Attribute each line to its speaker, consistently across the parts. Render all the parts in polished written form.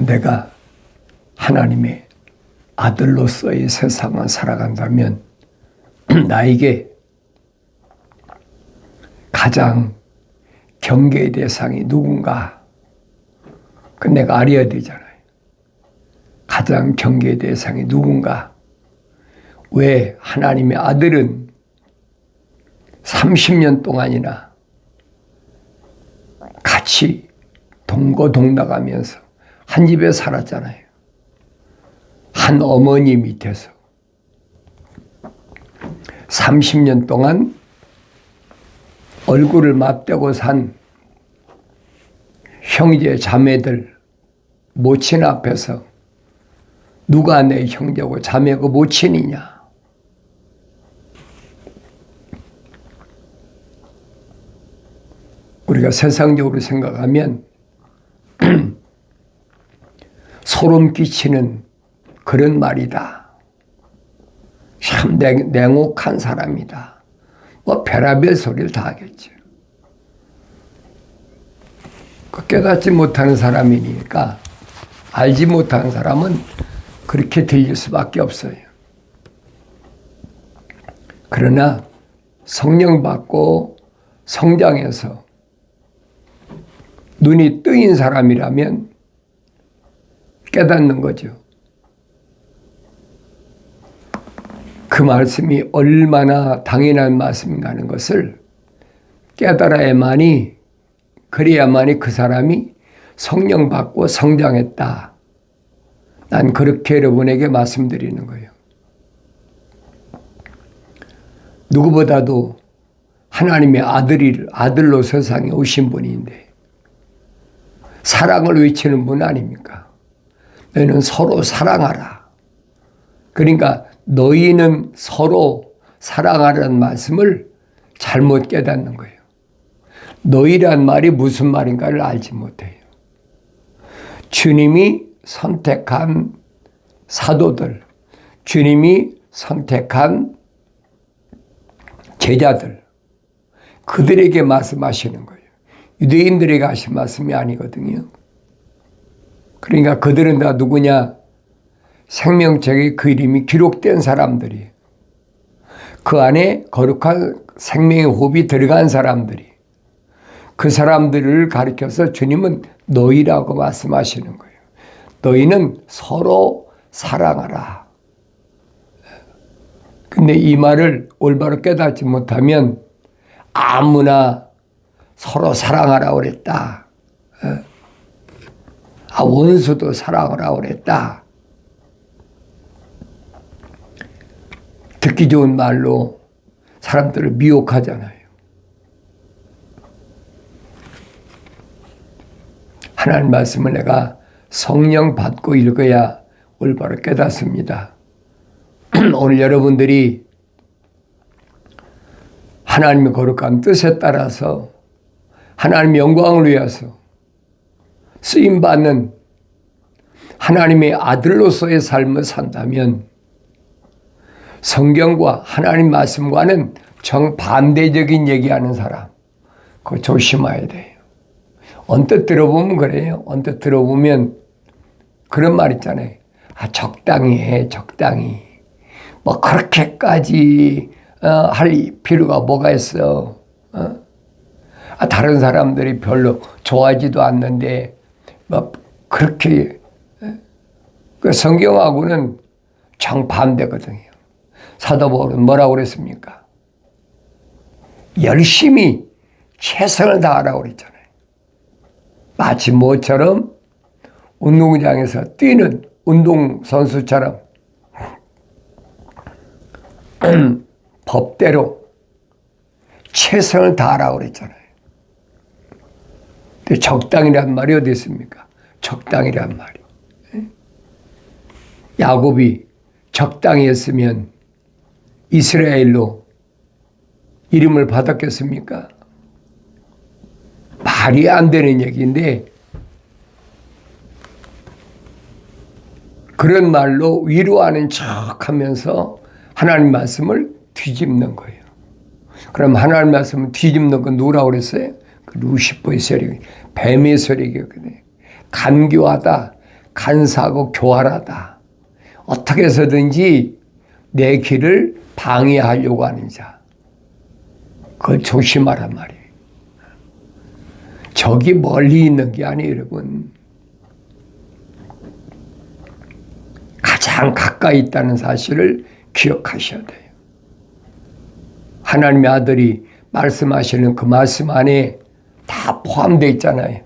Speaker 1: 내가 하나님의 아들로서의 세상을 살아간다면 나에게 가장 경계의 대상이 누군가? 그 내가 알아야 되잖아요. 가장 경계의 대상이 누군가? 왜 하나님의 아들은 30년 동안이나 같이 동거동락하면서 한 집에 살았잖아요. 한 어머니 밑에서 30년 동안 얼굴을 맞대고 산 형제 자매들 모친 앞에서 누가 내 형제고 자매고 모친이냐? 우리가 세상적으로 생각하면 소름 끼치는 그런 말이다. 참 냉혹한 사람이다. 뭐 별의별 소리를 다 하겠죠. 깨닫지 못하는 사람이니까 알지 못하는 사람은 그렇게 들릴 수밖에 없어요. 그러나 성령 받고 성장해서 눈이 뜨인 사람이라면 깨닫는 거죠. 그 말씀이 얼마나 당연한 말씀인가 하는 것을 깨달아야만이, 그래야만이 그 사람이 성령 받고 성장했다. 난 그렇게 여러분에게 말씀드리는 거예요. 누구보다도 하나님의 아들로 세상에 오신 분인데 사랑을 외치는 분 아닙니까? 너희는 서로 사랑하라. 그러니까 너희는 서로 사랑하라는 말씀을 잘못 깨닫는 거예요. 너희란 말이 무슨 말인가를 알지 못해요. 주님이 선택한 사도들, 주님이 선택한 제자들, 그들에게 말씀하시는 거예요. 유대인들에게 하신 말씀이 아니거든요. 그러니까 그들은 다 누구냐? 생명책에 그 이름이 기록된 사람들이, 그 안에 거룩한 생명의 호흡이 들어간 사람들이, 그 사람들을 가리켜서 주님은 너희라고 말씀하시는 거예요. 너희는 서로 사랑하라. 근데 이 말을 올바로 깨닫지 못하면 아무나 서로 사랑하라 그랬다. 원수도 사랑하라 그랬다. 듣기 좋은 말로 사람들을 미혹하잖아요. 하나님 말씀을 내가 성령 받고 읽어야 올바로 깨닫습니다. 오늘 여러분들이 하나님의 거룩한 뜻에 따라서 하나님의 영광을 위해서 쓰임받는 하나님의 아들로서의 삶을 산다면 성경과 하나님 말씀과는 정반대적인 얘기하는 사람, 그거 조심해야 돼요. 언뜻 들어보면 그래요. 언뜻 들어보면 그런 말 있잖아요. 적당히 해, 적당히. 뭐 그렇게까지 할 필요가 뭐가 있어. 다른 사람들이 별로 좋아하지도 않는데 뭐 그렇게. 그 성경하고는 정반대거든요. 사도 바울은 뭐라고 그랬습니까? 열심히 최선을 다하라고 그랬잖아요. 마치 뭐처럼 운동장에서 뛰는 운동선수처럼 법대로 최선을 다하라고 그랬잖아요. 근데 적당이란 말이 어디 있습니까? 적당이란 말이. 야곱이 적당히 했으면 이스라엘로 이름을 받았겠습니까? 말이 안 되는 얘기인데 그런 말로 위로하는 척 하면서 하나님 말씀을 뒤집는 거예요. 그럼 하나님 말씀을 뒤집는 건 누구라고 그랬어요? 그 루시퍼의 세력, 뱀의 세력이었거든요. 간교하다. 간사하고 교활하다. 어떻게 해서든지 내 길을 방해하려고 하는 자. 그걸 조심하란 말이에요. 적이 멀리 있는 게 아니에요, 여러분. 가장 가까이 있다는 사실을 기억하셔야 돼요. 하나님의 아들이 말씀하시는 그 말씀 안에 다 포함되어 있잖아요.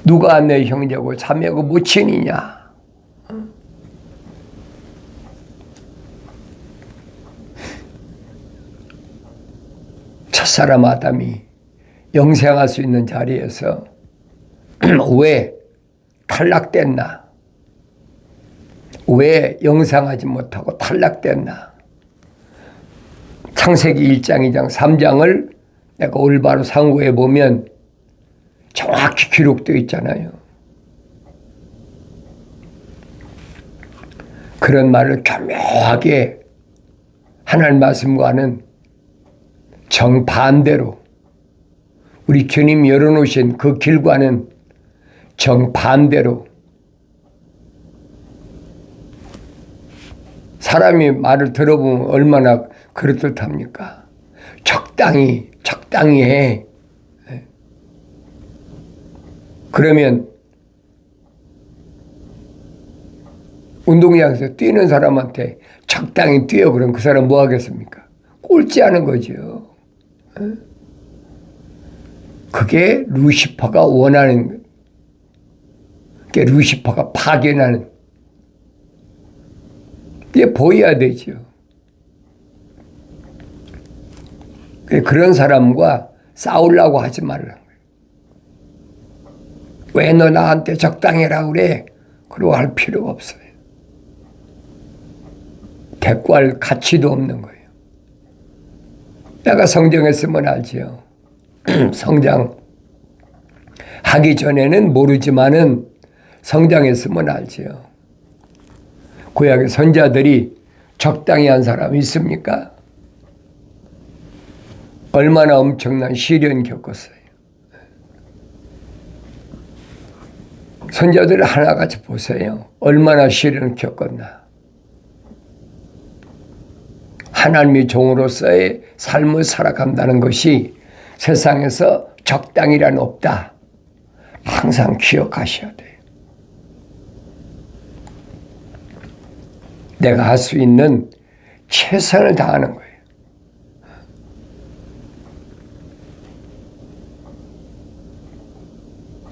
Speaker 1: 누가 내 형제고 자매고 모친이냐? 첫사람 아담이 영생할 수 있는 자리에서 왜 탈락됐나? 왜 영생하지 못하고 탈락됐나? 창세기 1장, 2장, 3장을 내가 올바로 상고해 보면 정확히 기록되어 있잖아요. 그런 말을 교묘하게 하나님 말씀과는 정반대로 우리 주님이 열어놓으신 그 길과는 정반대로 사람이 말을 들어보면 얼마나 그렇듯합니까? 적당히 해. 그러면 운동장에서 뛰는 사람한테 적당히 뛰어 그러면 그 사람 뭐 하겠습니까? 꼴찌하는 거죠. 그게 루시퍼가 원하는, 그게 루시퍼가 파견하는, 이게 보여야 되죠. 그런 사람과 싸우려고 하지 말라는 거예요. 왜 너 나한테 적당해라 그래? 그러고 할 필요가 없어요. 대꾸할 가치도 없는 거예요. 내가 성장했으면 알지요. 성장하기 전에는 모르지만은 성장했으면 알지요. 구약의 선자들이 적당히 한 사람이 있습니까? 얼마나 엄청난 시련 겪었어요. 선자들 하나같이 보세요. 얼마나 시련을 겪었나. 하나님의 종으로서의 삶을 살아간다는 것이 세상에서 적당이란 없다. 항상 기억하셔야 돼요. 내가 할 수 있는 최선을 다하는 거예요.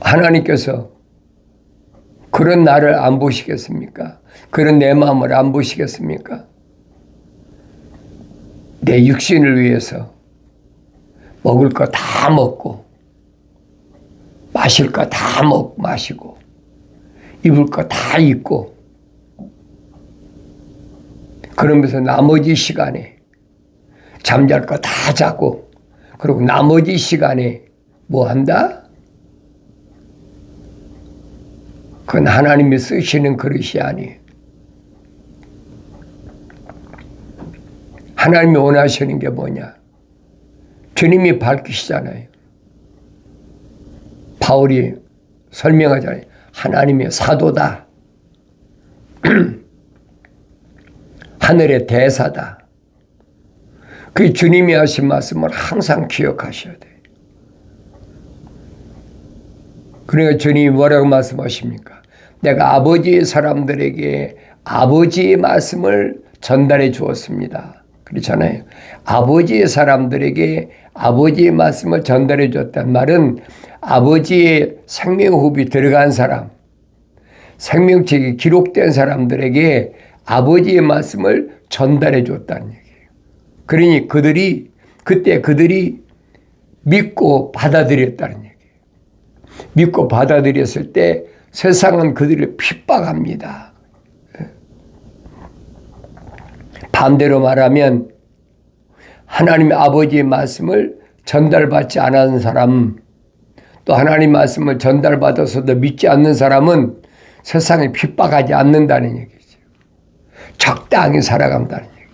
Speaker 1: 하나님께서 그런 나를 안 보시겠습니까? 그런 내 마음을 안 보시겠습니까? 내 육신을 위해서 먹을 거 다 먹고 마실 거 다 마시고 입을 거 다 입고 그러면서 나머지 시간에 잠잘 거 다 자고 그리고 나머지 시간에 뭐 한다? 그건 하나님이 쓰시는 그릇이 아니에요. 하나님이 원하시는 게 뭐냐? 주님이 밝히시잖아요. 바울이 설명하잖아요. 하나님의 사도다. 하늘의 대사다. 그 주님이 하신 말씀을 항상 기억하셔야 돼요. 그러니까 주님이 뭐라고 말씀하십니까? 내가 아버지의 사람들에게 아버지의 말씀을 전달해 주었습니다. 그렇잖아요. 아버지의 사람들에게 아버지의 말씀을 전달해 줬단 말은 아버지의 생명호흡이 들어간 사람, 생명책이 기록된 사람들에게 아버지의 말씀을 전달해 줬다는 얘기예요. 그러니 그때 그들이 믿고 받아들였다는 얘기예요. 믿고 받아들였을 때 세상은 그들을 핍박합니다. 반대로 말하면 하나님의 아버지의 말씀을 전달받지 않은 사람, 또 하나님의 말씀을 전달받아서도 믿지 않는 사람은 세상에 핍박하지 않는다는 얘기죠. 적당히 살아간다는 얘기예요.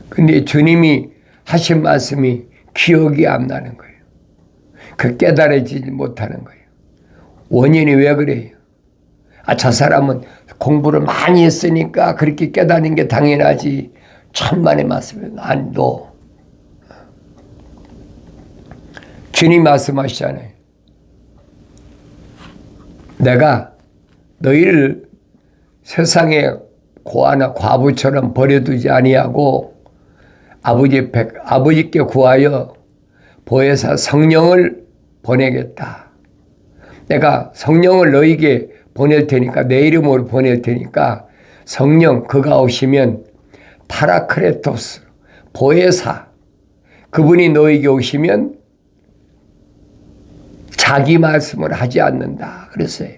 Speaker 1: 근데 주님이 하신 말씀이 기억이 안 나는 거예요. 그 깨달아지지 못하는 거예요. 원인이 왜 그래요? 저 사람은 공부를 많이 했으니까 그렇게 깨닫는 게 당연하지. 천만의 말씀은 아니도. 주님 말씀하시잖아요. 내가 너희를 세상의 고아나 과부처럼 버려두지 아니하고 아버지께 구하여 보혜사 성령을 보내겠다. 내가 성령을 너희에게 보낼 테니까, 내 이름으로 보낼 테니까 성령 그가 오시면 파라크레토스 보혜사 그분이 너희에게 오시면 자기 말씀을 하지 않는다 그랬어요.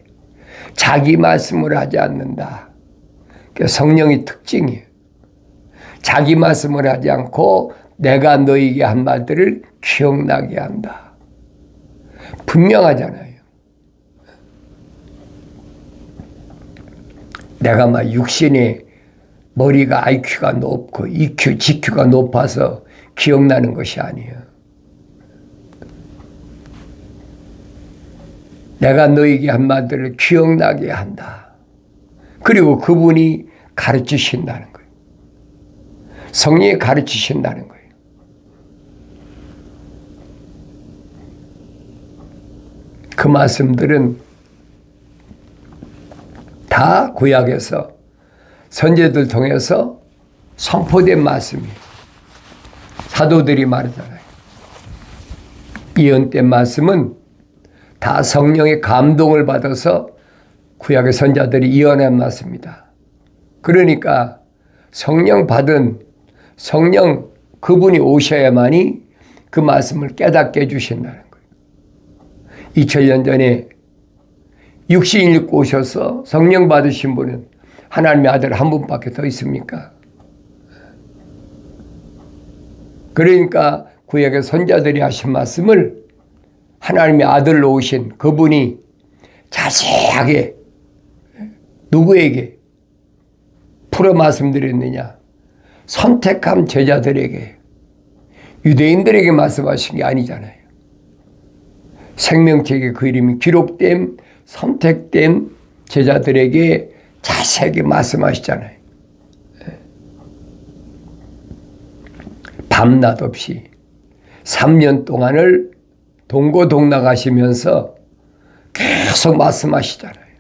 Speaker 1: 자기 말씀을 하지 않는다. 성령의 특징이에요. 자기 말씀을 하지 않고 내가 너희에게 한 말들을 기억나게 한다. 분명하잖아요. 내가 막 육신의 머리가 IQ가 높고 EQ, GQ가 높아서 기억나는 것이 아니에요. 내가 너에게 한 말들을 기억나게 한다. 그리고 그분이 가르치신다는 거예요. 성령이 가르치신다는 거예요. 그 말씀들은 다 구약에서 선지자들 통해서 선포된 말씀이에요. 사도들이 말하잖아요. 예언된 말씀은 다 성령의 감동을 받아서 구약의 선지자들이 예언한 말씀입니다. 그러니까 성령 받은 성령 그분이 오셔야만이 그 말씀을 깨닫게 해주신다는 거예요. 2000년 전에 육신을 입고 오셔서 성령 받으신 분은 하나님의 아들 한 분밖에 더 있습니까? 그러니까 구약의 선지자들이 하신 말씀을 하나님의 아들로 오신 그분이 자세하게 누구에게 풀어 말씀드렸느냐? 선택한 제자들에게, 유대인들에게 말씀하신 게 아니잖아요. 생명책에 그 이름이 기록된 선택된 제자들에게 자세하게 말씀하시잖아요. 밤낮 없이 3년 동안을 동고동락하시면서 계속 말씀하시잖아요.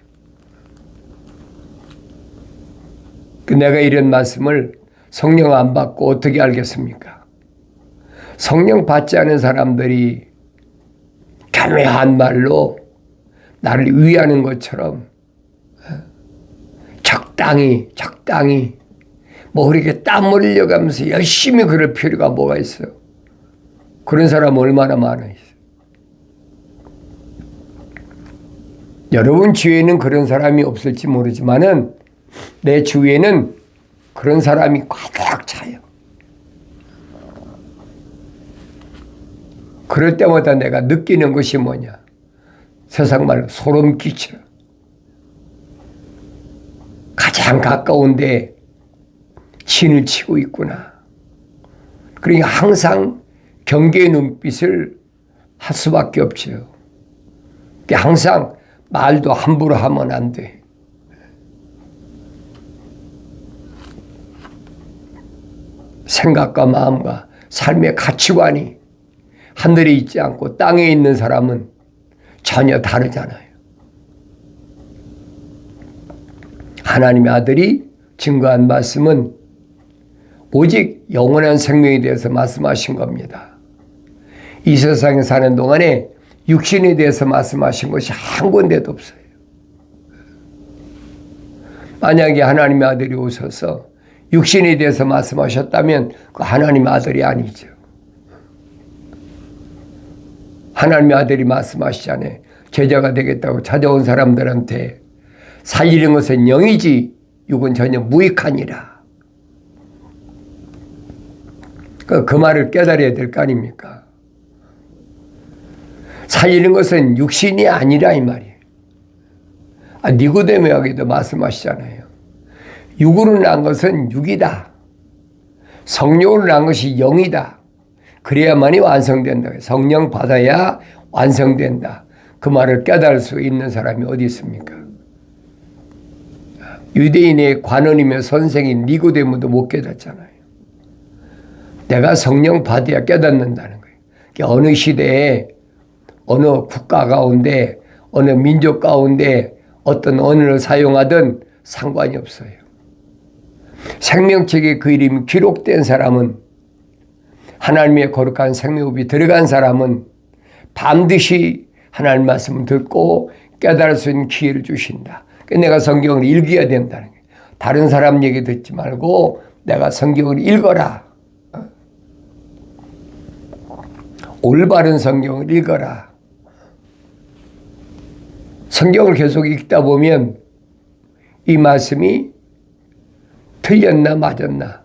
Speaker 1: 내가 이런 말씀을 성령 안 받고 어떻게 알겠습니까? 성령 받지 않은 사람들이 교묘한 말로 나를 위하는 것처럼 적당히 뭐 그렇게 땀 흘려가면서 열심히 그럴 필요가 뭐가 있어요? 그런 사람 얼마나 많아요. 여러분 주위에는 그런 사람이 없을지 모르지만은 내 주위에는 그런 사람이 가득 차요. 그럴 때마다 내가 느끼는 것이 뭐냐? 세상 말로 소름 끼쳐. 가장 가까운데 진을 치고 있구나. 그러니까 항상 경계의 눈빛을 할 수밖에 없죠. 항상 말도 함부로 하면 안 돼. 생각과 마음과 삶의 가치관이 하늘에 있지 않고 땅에 있는 사람은 전혀 다르잖아요. 하나님의 아들이 증거한 말씀은 오직 영원한 생명에 대해서 말씀하신 겁니다. 이 세상에 사는 동안에 육신에 대해서 말씀하신 것이 한 군데도 없어요. 만약에 하나님의 아들이 오셔서 육신에 대해서 말씀하셨다면 그 하나님의 아들이 아니죠. 하나님의 아들이 말씀하시잖아요. 제자가 되겠다고 찾아온 사람들한테 살리는 것은 영이지 육은 전혀 무익하니라. 그 말을 깨달아야 될 거 아닙니까? 살리는 것은 육신이 아니라 이 말이에요. 니고데모에게도 말씀하시잖아요. 육으로 난 것은 육이다. 성령으로 난 것이 영이다. 그래야만이 완성된다. 성령 받아야 완성된다. 그 말을 깨달을 수 있는 사람이 어디 있습니까? 유대인의 관원이며 선생인 니고데모도 못 깨닫잖아요. 내가 성령 받아야 깨닫는다는 거예요. 어느 시대에 어느 국가 가운데 어느 민족 가운데 어떤 언어를 사용하든 상관이 없어요. 생명책에 그 이름이 기록된 사람은, 하나님의 거룩한 생명호흡이 들어간 사람은 반드시 하나님 말씀을 듣고 깨달을 수 있는 기회를 주신다. 내가 성경을 읽어야 된다는 거예요. 다른 사람 얘기 듣지 말고 내가 성경을 읽어라. 올바른 성경을 읽어라. 성경을 계속 읽다 보면 이 말씀이 틀렸나 맞았나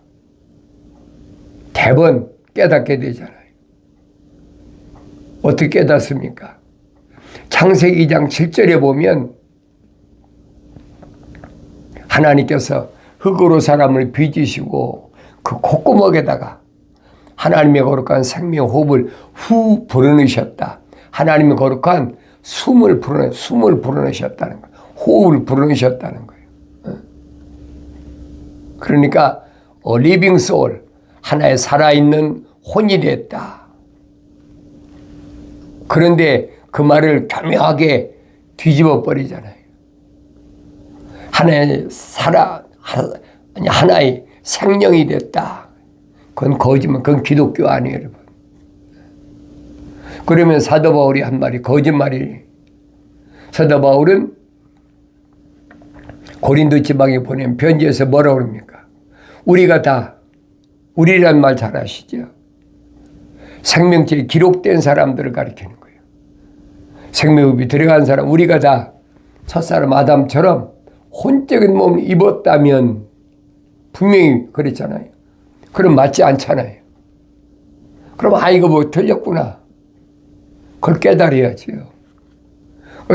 Speaker 1: 대번 깨닫게 되잖아요. 어떻게 깨닫습니까? 창세기 2장 7절에 보면 하나님께서 흙으로 사람을 빚으시고 그 콧구멍에다가 하나님의 거룩한 생명 호흡을 후 불어넣으셨다. 하나님의 거룩한 숨을 불어넣으셨다는 거예요. 호흡을 불어넣으셨다는 거예요. 그러니까 리빙 소울, 하나의 살아있는 혼이 됐다. 그런데 그 말을 교묘하게 뒤집어 버리잖아요. 하나의 생명이 됐다. 그건 거짓말, 그건 기독교 아니에요, 여러분. 그러면 사도 바울이 한 말이 거짓말이에요. 사도 바울은 고린도 지방에 보낸 편지에서 뭐라고 그럽니까? 우리가 다, 우리란 말 잘 아시죠? 생명체에 기록된 사람들을 가리키는 거예요. 생명흡이 들어간 사람, 우리가 다 첫사람 아담처럼 혼적인 몸을 입었다면 분명히 그랬잖아요. 그럼 맞지 않잖아요. 그럼 이거 뭐 틀렸구나. 그걸 깨달아야지요.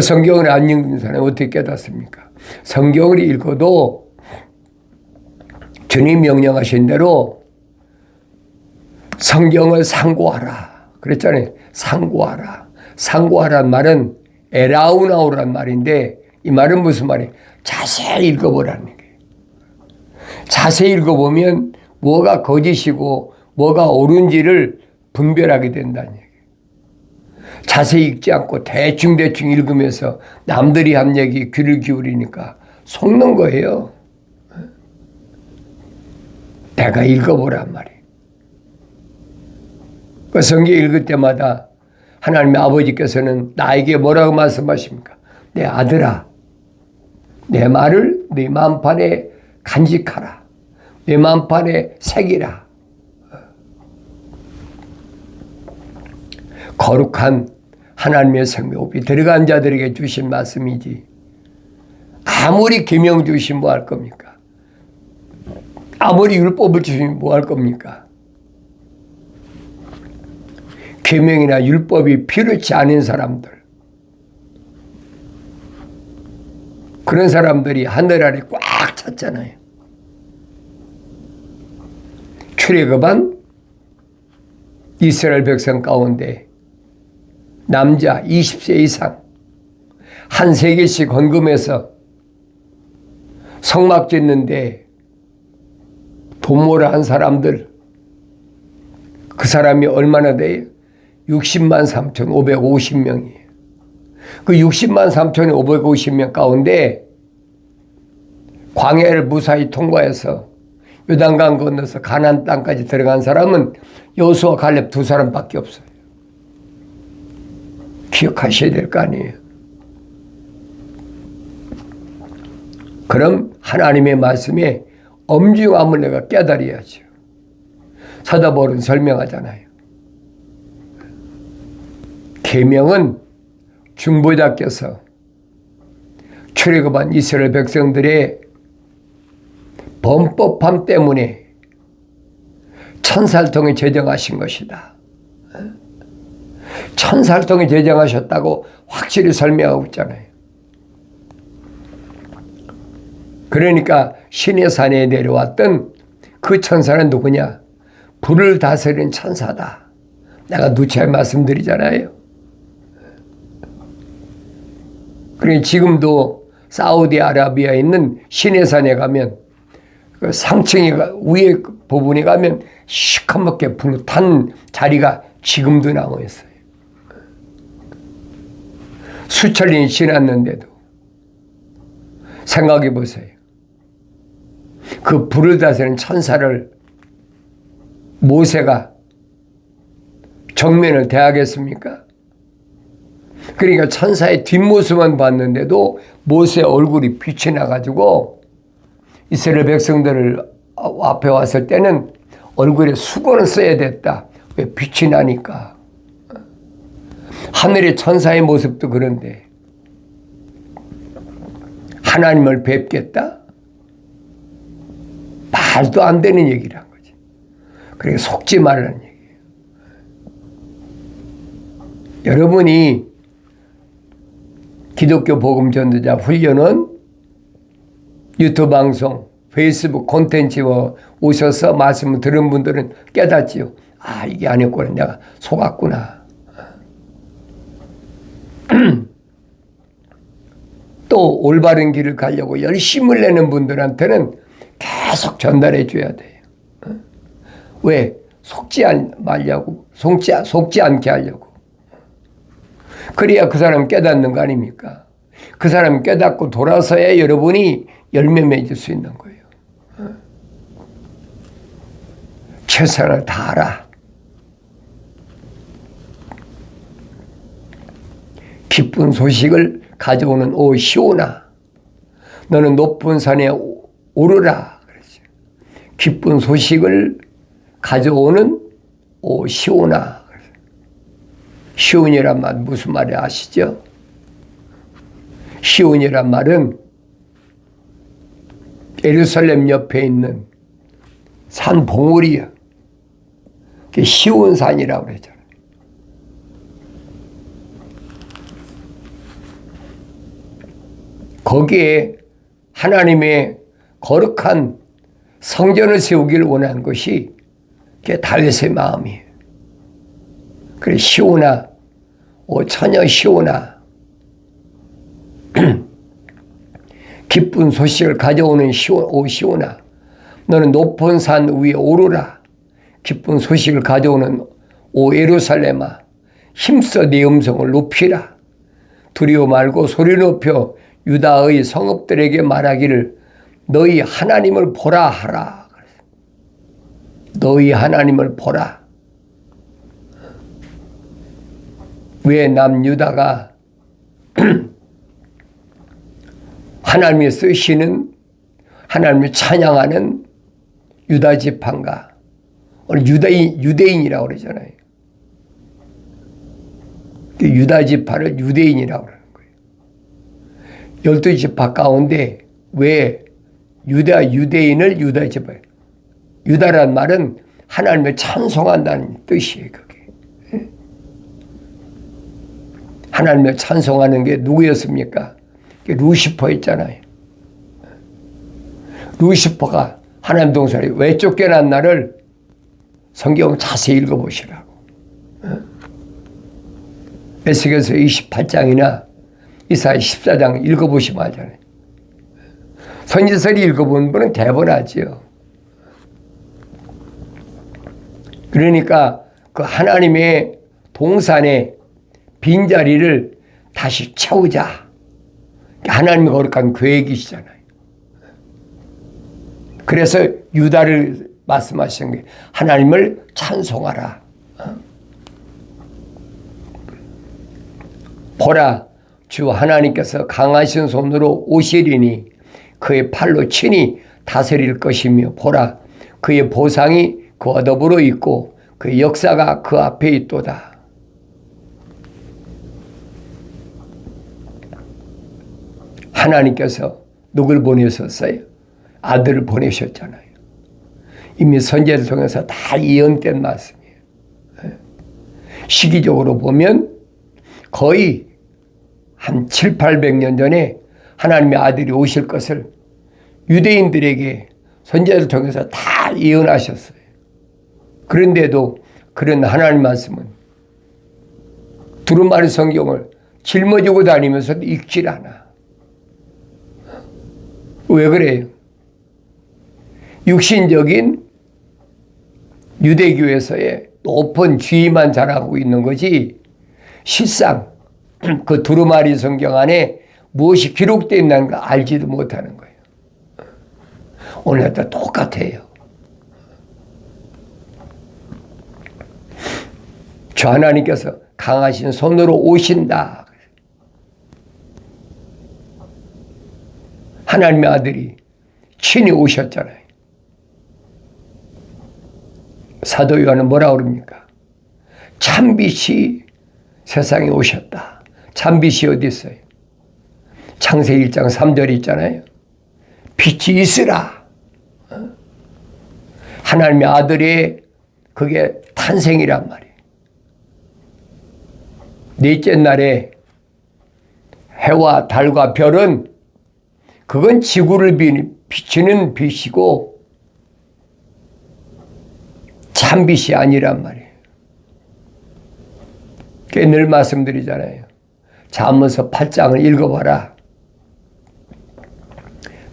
Speaker 1: 성경을 안 읽는 사람이 어떻게 깨닫습니까? 성경을 읽어도 주님 명령하신 대로 성경을 상고하라. 그랬잖아요. 상고하라. 상고하란 말은 에라우나오란 말인데 이 말은 무슨 말이에요? 자세히 읽어보라는 거예요. 자세히 읽어보면 뭐가 거짓이고 뭐가 옳은지를 분별하게 된다는 얘기예요. 자세히 읽지 않고 대충대충 읽으면서 남들이 한 얘기 귀를 기울이니까 속는 거예요. 내가 읽어보란 말이에요. 그 성경 읽을 때마다 하나님의 아버지께서는 나에게 뭐라고 말씀하십니까? 내 아들아, 내 말을 네 마음판에 간직하라. 내 마음판에 새기라. 거룩한 하나님의 생명호흡이 들어간 자들에게 주신 말씀이지. 아무리 계명 주시면 뭐 할 겁니까? 아무리 율법을 주시면 뭐 할 겁니까? 계명이나 율법이 필요치 않은 사람들, 그런 사람들이 하늘 아래 꽉 찼잖아요. 출애굽한 이스라엘 백성 가운데 남자 20세 이상 한 세계씩 헌금해서 성막 짓는데 도모를 한 사람들, 그 사람이 얼마나 돼요? 60만 3,550명이에요. 그 60만 3,550명 가운데 광야를 무사히 통과해서 요단강 건너서 가나안 땅까지 들어간 사람은 여호수아 갈렙 두 사람밖에 없어요. 기억하셔야 될 거 아니에요. 그럼 하나님의 말씀에 엄중함을 내가 깨달아야죠. 사도 바울은 설명하잖아요. 계명은 중보자께서 출애굽한 이스라엘 백성들의 범법함 때문에 천사를 통해 제정하신 것이다. 천사를 통해 제정하셨다고 확실히 설명하고 있잖아요. 그러니까 신의 산에 내려왔던 그 천사는 누구냐? 불을 다스리는 천사다. 내가 누차 말씀드리잖아요. 그러니 지금도 사우디아라비아에 있는 시내산에 가면 그 상층에 위에 부분에 가면 시커멓게 불탄 자리가 지금도 남아 있어요. 수천 년이 지났는데도 생각해 보세요. 그 불을 다스리는 천사를 모세가 정면을 대하겠습니까? 그러니까 천사의 뒷모습만 봤는데도 모세의 얼굴이 빛이 나가지고 이스라엘 백성들을 앞에 왔을 때는 얼굴에 수건을 써야 됐다. 왜? 빛이 나니까. 하늘의 천사의 모습도 그런데 하나님을 뵙겠다? 말도 안 되는 얘기란 거지. 그러니까 속지 말라는 얘기예요. 여러분이 기독교 복음 전도자 훈련은 유튜브 방송, 페이스북 콘텐츠에 오셔서 말씀을 들은 분들은 깨닫지요. 아, 이게 아니었구나. 내가 속았구나. 또 올바른 길을 가려고 열심을 내는 분들한테는 계속 전달해 줘야 돼요. 왜? 속지 않게 하려고. 그래야 그 사람 깨닫는 거 아닙니까? 그 사람 깨닫고 돌아서야 여러분이 열매 맺을 수 있는 거예요. 최선을 다하라. 기쁜 소식을 가져오는 오 시온아, 너는 높은 산에 오르라. 그랬죠. 기쁜 소식을 가져오는 오 시온아. 시온이란 말 무슨 말이 아시죠? 시온이란 말은 예루살렘 옆에 있는 산 봉우리야. 그게 시온산이라고 그러잖아요. 거기에 하나님의 거룩한 성전을 세우기를 원한 것이 그게 다윗의 마음이에요. 그래, 시온아, 오 처녀 시온아, 기쁜 소식을 가져오는 오 시온아, 너는 높은 산 위에 오르라. 기쁜 소식을 가져오는 오 예루살렘아, 힘써 네 음성을 높이라. 두려워 말고 소리 높여 유다의 성읍들에게 말하기를 너희 하나님을 보라 하라. 너희 하나님을 보라. 왜 남유다가 하나님이 쓰시는, 하나님을 찬양하는 유다 지파인가? 오늘 유대인이라고 그러잖아요. 유다 지파를 유대인이라고 그러는 거예요. 12지파 가운데 왜 유대인을 유다 지파? 유다란 말은 하나님을 찬송한다는 뜻이에요. 그게. 하나님을 찬송하는 게 누구였습니까? 루시퍼였잖아요. 루시퍼가 하나님 동산에 왜 쫓겨난 날을 성경 자세히 읽어보시라고. 에스겔서 28장이나 이사야 14장 읽어보시면 알잖아요. 선지서를 읽어본 분은 대번하지요. 그러니까 그 하나님의 동산의 빈자리를 다시 채우자. 하나님의 거룩한 계획이시잖아요. 그래서 유다를 말씀하신 게 하나님을 찬송하라. 보라, 주 하나님께서 강하신 손으로 오시리니 그의 팔로 친히 다스릴 것이며, 보라, 그의 보상이 그와 더불어 있고 그의 역사가 그 앞에 있도다. 하나님께서 누굴 보내셨어요? 아들을 보내셨잖아요. 이미 선지자를 통해서 다 예언된 말씀이에요. 시기적으로 보면 거의 한 7, 800년 전에 하나님의 아들이 오실 것을 유대인들에게 선지자를 통해서 다 예언하셨어요. 그런데도 그런 하나님 말씀은 두루마리 성경을 짊어지고 다니면서도 읽질 않아. 왜 그래요? 육신적인 유대교에서의 높은 지위만 자랑하고 있는 거지 실상 그 두루마리 성경 안에 무엇이 기록되어 있는 걸 알지도 못하는 거예요. 오늘도 똑같아요. 주 하나님께서 강하신 손으로 오신다. 하나님의 아들이 친히 오셨잖아요. 사도 요한은 뭐라 그럽니까? 참빛이 세상에 오셨다. 참빛이 어디 있어요? 창세기 1장 3절에 있잖아요. 빛이 있으라. 하나님의 아들의 그게 탄생이란 말이에요. 넷째 날에 해와 달과 별은 그건 지구를 비치는 빛이고 참빛이 아니란 말이에요. 늘 말씀드리잖아요. 잠언서 8장을 읽어봐라.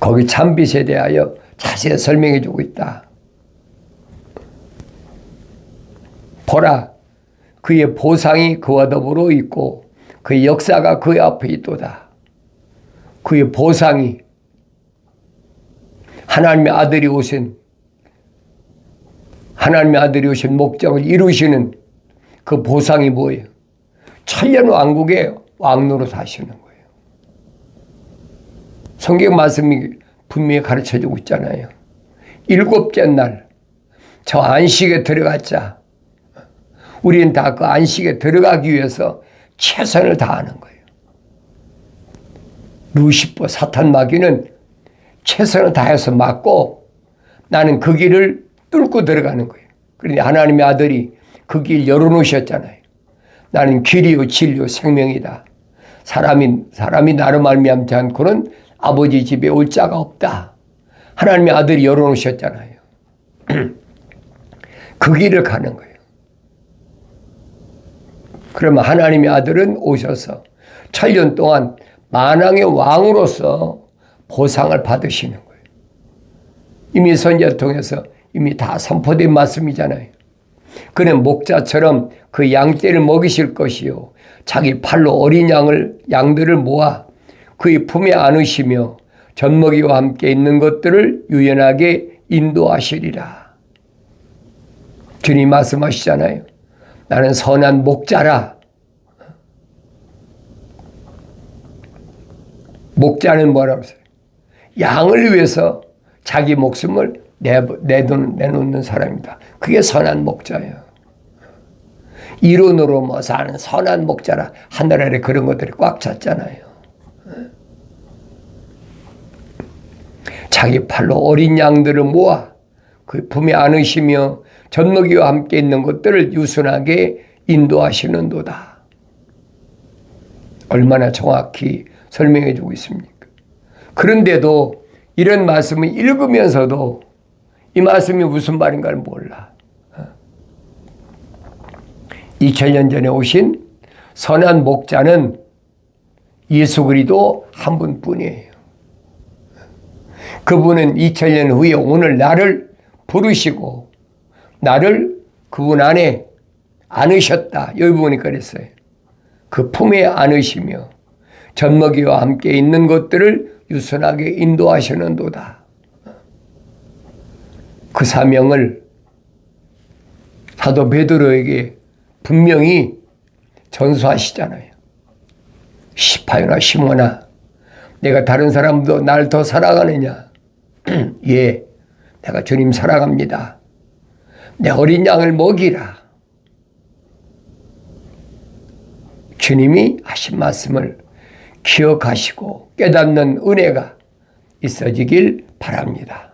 Speaker 1: 거기 참빛에 대하여 자세히 설명해 주고 있다. 보라, 그의 보상이 그와 더불어 있고 그의 역사가 그의 앞에 있도다. 그의 보상이 하나님의 아들이 오신 목적을 이루시는 그 보상이 뭐예요? 천년 왕국의 왕노로 사시는 거예요. 성경 말씀이 분명히 가르쳐주고 있잖아요. 일곱째 날 저 안식에 들어갔자. 우리는 다 그 안식에 들어가기 위해서 최선을 다하는 거예요. 루시퍼 사탄 마귀는 최선을 다해서 막고 나는 그 길을 뚫고 들어가는 거예요. 그런데 하나님의 아들이 그 길 열어놓으셨잖아요. 나는 길이요 진리요 생명이다. 사람이 나로 말미암지 않고는 아버지 집에 올 자가 없다. 하나님의 아들이 열어놓으셨잖아요. 그 길을 가는 거예요. 그러면 하나님의 아들은 오셔서 천년 동안 만왕의 왕으로서 보상을 받으시는 거예요. 이미 선지자를 통해서 이미 다 선포된 말씀이잖아요. 그는 목자처럼 그 양떼를 먹이실 것이요 자기 팔로 어린 양들을 모아 그의 품에 안으시며 젖먹이와 함께 있는 것들을 유연하게 인도하시리라. 주님 말씀하시잖아요. 나는 선한 목자라. 목자는 뭐라고 했어요? 양을 위해서 자기 목숨을 내놓는 사람이다. 그게 선한 목자예요. 이론으로 뭐 사는 선한 목자라 하늘 아래 그런 것들이 꽉 찼잖아요. 자기 팔로 어린 양들을 모아 그 품에 안으시며 젖먹이와 함께 있는 것들을 유순하게 인도하시는도다. 얼마나 정확히 설명해 주고 있습니까? 그런데도 이런 말씀을 읽으면서도 이 말씀이 무슨 말인가를 몰라. 2000년 전에 오신 선한 목자는 예수 그리스도 한 분뿐이에요. 그분은 2000년 후에 오늘 나를 부르시고 나를 그분 안에 안으셨다. 여기 보니까 그랬어요. 그 품에 안으시며 젖먹이와 함께 있는 것들을 유순하게 인도하시는도다. 그 사명을 사도 베드로에게 분명히 전수하시잖아요. 시파요나 시몬아, 내가 다른 사람도 날 더 사랑하느냐? 예, 내가 주님 사랑합니다. 내 어린 양을 먹이라. 주님이 하신 말씀을 기억하시고 깨닫는 은혜가 있어지길 바랍니다.